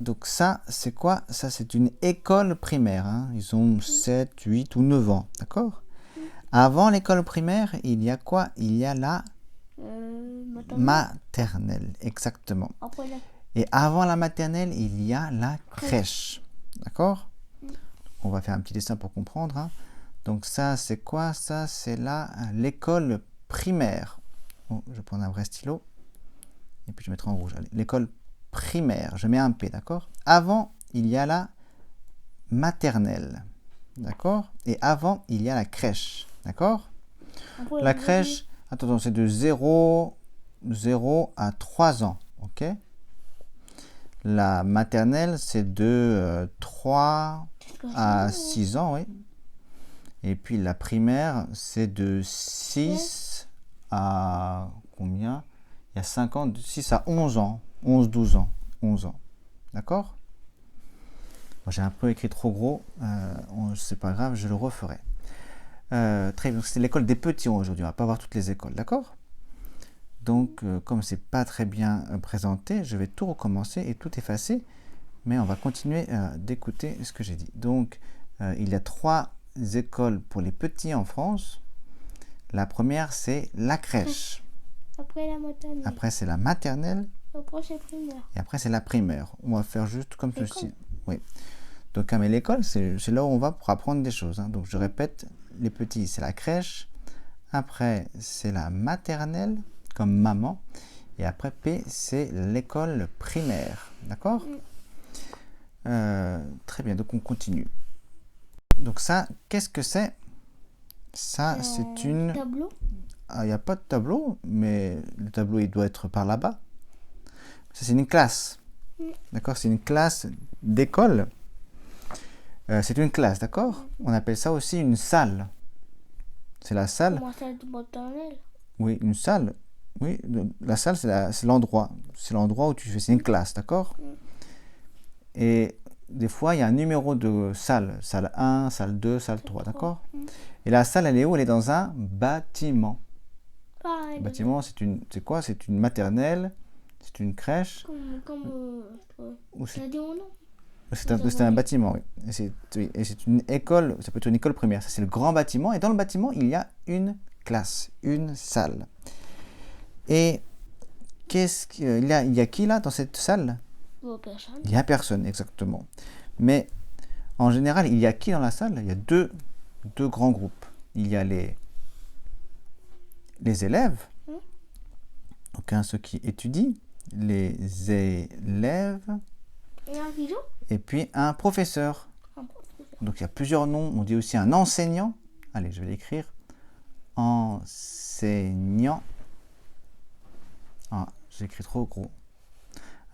Donc ça, c'est quoi? Ça, c'est une école primaire. Hein. Ils ont 7, 8 ou 9 ans. D'accord? Avant l'école primaire, il y a quoi? Il y a la maternelle. Exactement. Après la Et avant la maternelle, il y a la crèche. D'accord? On va faire un petit dessin pour comprendre. Hein. Donc ça, c'est quoi? Ça, c'est l'école primaire. Bon, je vais prendre un vrai stylo. Et puis je mettrai en rouge. L'école primaire. Je mets un P, d'accord? Avant, il y a la maternelle. D'accord? Et avant, il y a la crèche. D'accord? La crèche, attends, c'est de 0 à 3 ans. Ok? La maternelle, c'est de 3 à 6 ans, oui. Et puis la primaire, c'est de 6 à combien? Il y a 5 ans, de 6 à 11 ans. 11, 12 ans. 11 ans. D'accord? J'ai un peu écrit trop gros. C'est pas grave, je le referai. Très bien, c'est l'école des petits aujourd'hui. On va pas voir toutes les écoles, d'accord? Donc, comme c'est pas très bien présenté, je vais tout recommencer et tout effacer. Mais on va continuer d'écouter ce que j'ai dit. Donc, il y a 3 écoles pour les petits en France. La première, c'est la crèche. Après la maternelle. Après, c'est la maternelle. Après, c'est primaire. Et après, c'est la primaire. On va faire juste comme ceci. Oui. Donc, mais l'école, c'est là où on va pour apprendre des choses. Hein. Donc, je répète, les petits, c'est la crèche. Après, c'est la maternelle, comme maman. Et après, P, c'est l'école primaire. D'accord? Très bien, donc on continue. Donc ça, qu'est-ce que c'est? Ça, c'est une... tableau. Ah, il n'y a pas de tableau, mais le tableau, il doit être par là-bas. Ça, c'est une classe. D'accord? C'est une classe d'école. C'est une classe, d'accord? On appelle ça aussi une salle. C'est la salle. Comment ça, de maternelle? Oui, une salle. Oui, la salle, c'est l'endroit. C'est l'endroit où tu fais. C'est une classe, d'accord? Et des fois, il y a un numéro de salle. Salle 1, salle 2, salle 3, d'accord? Et la salle, elle est où? Elle est dans un bâtiment. Pareil. Bâtiment, c'est quoi? C'est une maternelle, c'est une crèche. C'est un bâtiment, oui. Et c'est une école, ça peut être une école primaire. Ça, c'est le grand bâtiment. Et dans le bâtiment, il y a une classe, une salle. Et il y a qui là dans cette salle? Personne. Il n'y a personne, exactement. Mais en général, il y a qui dans la salle? Il y a deux grands groupes. Il y a les élèves, donc ceux qui étudient, les élèves, et puis un professeur. Donc il y a plusieurs noms. On dit aussi un enseignant. Allez, je vais l'écrire. Enseignant. Ah, j'écris trop gros.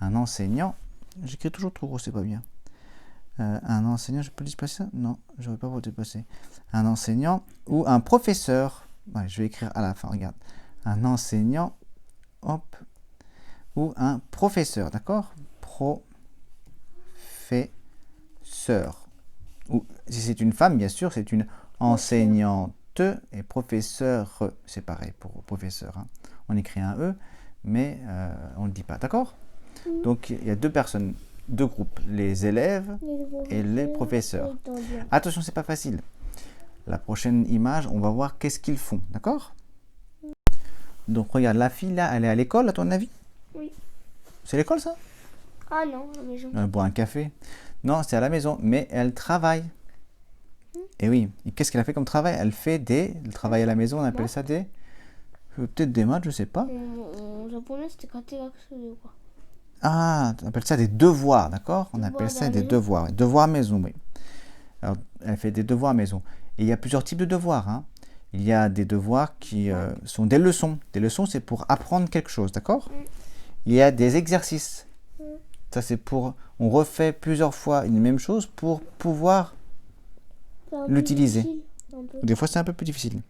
Un enseignant. J'écris toujours trop gros, c'est pas bien. Un enseignant, je peux le dépasser ça? Non, je ne vais pas vous le dépasser. Un enseignant ou un professeur. Ouais, je vais écrire à la fin, regarde. Un enseignant, hop, ou un professeur, d'accord? Professeur. Ou si c'est une femme, bien sûr, c'est une enseignante et professeur, c'est pareil pour professeur. Hein. On écrit un E, mais on ne le dit pas, d'accord? Donc il y a 2 personnes, 2 groupes, les élèves et les professeurs. Attention, c'est pas facile. La prochaine image, on va voir qu'est-ce qu'ils font, d'accord? Donc regarde, la fille là, elle est à l'école à ton avis? Oui. C'est l'école ça? Ah non, à la maison. Elle boit un café? Non, c'est à la maison, mais elle travaille. Et oui, et qu'est-ce qu'elle a fait comme travail? Elle fait le travail à la maison, on appelle ça des... Peut-être des maths, je sais pas. En japonais, c'était kateraku, quoi. Ah, on appelle ça des devoirs, d'accord? On appelle ça des devoirs. Oui. Devoirs maison, oui. Alors, elle fait des devoirs maison. Et il y a plusieurs types de devoirs. Hein. Il y a des devoirs qui sont des leçons. Des leçons, c'est pour apprendre quelque chose, d'accord? Il y a des exercices. Ça, c'est pour... On refait plusieurs fois une même chose pour pouvoir l'utiliser. Des fois, c'est un peu plus difficile.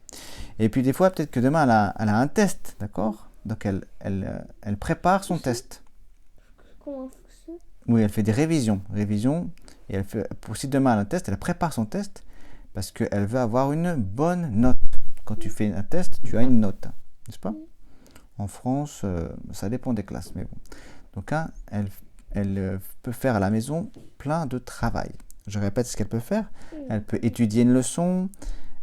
Et puis, des fois, peut-être que demain, elle a un test, d'accord? Donc, elle prépare son test. Comment ça? Oui, elle fait des révisions. Et elle fait, si demain elle a un test, elle prépare son test parce qu'elle veut avoir une bonne note. Quand tu fais un test, tu as une note, n'est-ce pas? En France, ça dépend des classes, mais bon. Donc, hein, Elle peut faire à la maison plein de travail. Je répète ce qu'elle peut faire. Elle peut étudier une leçon,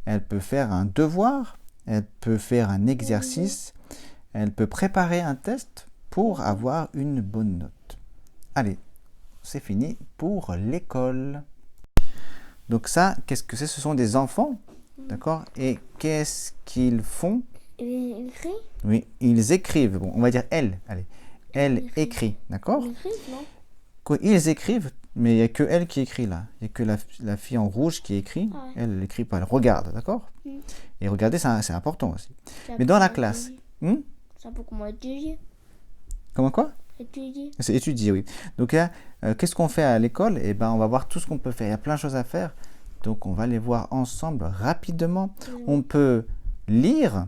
elle peut faire un devoir, elle peut faire un exercice, elle peut préparer un test pour avoir une bonne note. Allez, c'est fini pour l'école. Donc ça, qu'est-ce que c'est? Ce sont des enfants, d'accord? Et qu'est-ce qu'ils font? Ils écrivent? Oui, ils écrivent. Bon, on va dire elle. Allez, elle écrit, d'accord? Ils écrivent, non? Quand ils écrivent, mais il n'y a que elle qui écrit là. Il n'y a que la fille en rouge qui écrit. Ah ouais. Elle n'écrit pas, elle regarde, d'accord? Et regarder, c'est important aussi. Ça Mais peut dans la comment classe, étudier. Ça peut comment étudier? comment quoi? Étudier. C'est étudier, oui. Donc là, qu'est-ce qu'on fait à l'école? Eh ben, on va voir tout ce qu'on peut faire. Il y a plein de choses à faire. Donc, on va les voir ensemble rapidement. On peut lire,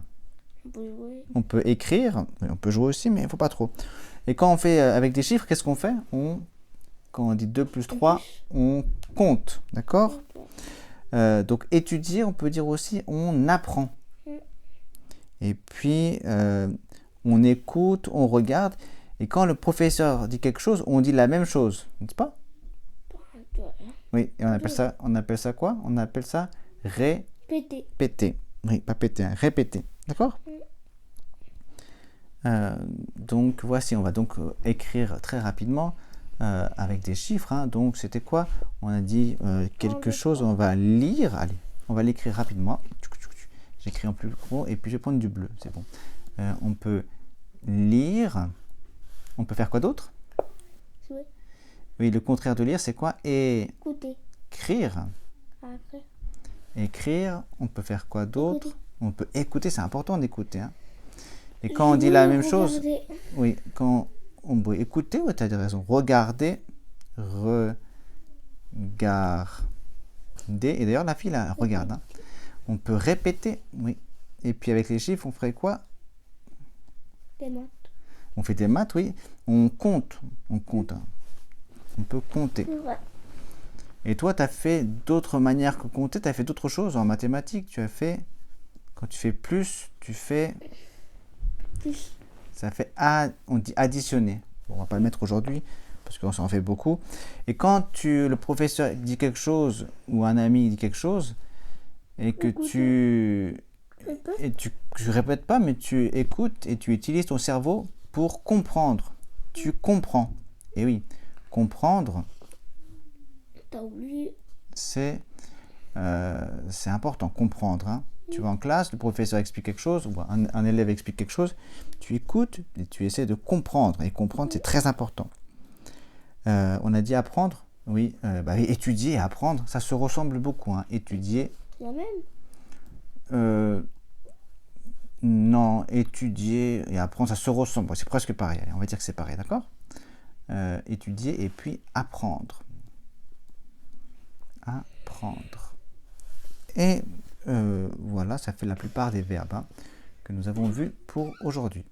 On peut jouer. on peut écrire, on peut jouer aussi, mais il ne faut pas trop. Et quand on fait avec des chiffres, qu'est-ce qu'on fait? Quand on dit 2 plus 3, on compte, d'accord? Donc, étudier, on peut dire aussi on apprend. Et puis, on écoute, on regarde. Et quand le professeur dit quelque chose, on dit la même chose, n'est-ce pas? Oui, et on appelle ça quoi? On appelle ça Péter. répéter. Oui, pas péter, hein, répéter. D'accord? Donc, voici, on va donc écrire très rapidement avec des chiffres. Hein. Donc, c'était quoi? On a dit quelque chose, on va lire. Allez, on va l'écrire rapidement. J'écris en plus gros et puis je vais prendre du bleu, c'est bon. On peut lire. On peut faire quoi d'autre? Jouer. Oui, le contraire de lire, c'est quoi? Écouter. Écrire. Après. Écrire, on peut faire quoi d'autre? Écouter. On peut écouter, c'est important d'écouter. Hein. Et quand on dit la même chose, oui, quand on peut écouter, oui, tu as raison. Regarder, et d'ailleurs la fille, là, elle regarde. Hein. On peut répéter, oui. Et puis avec les chiffres, on ferait quoi? Des maths. On fait des maths, oui. On compte. Hein. On peut compter. Ouais. Et toi, tu as fait d'autres manières que compter, tu as fait d'autres choses en mathématiques. Tu as fait, quand tu fais plus, tu fais, Plus. ça fait, on dit additionner. Bon, on va pas le mettre aujourd'hui, parce qu'on s'en fait beaucoup. Et quand le professeur dit quelque chose, ou un ami dit quelque chose, et que tu répètes pas, mais tu écoutes et tu utilises ton cerveau pour comprendre. Tu comprends. Et oui, comprendre, T'as oublié. c'est important, comprendre. Hein. Tu vas en classe, le professeur explique quelque chose, ou un élève explique quelque chose, tu écoutes et tu essaies de comprendre. Et comprendre, c'est très important. On a dit apprendre, oui, étudier et apprendre, ça se ressemble beaucoup. Hein. Étudier. La même? Non, étudier et apprendre, ça se ressemble. C'est presque pareil. Allez, on va dire que c'est pareil, d'accord? Étudier et puis apprendre. Apprendre. Et voilà, ça fait la plupart des verbes que nous avons vus pour aujourd'hui.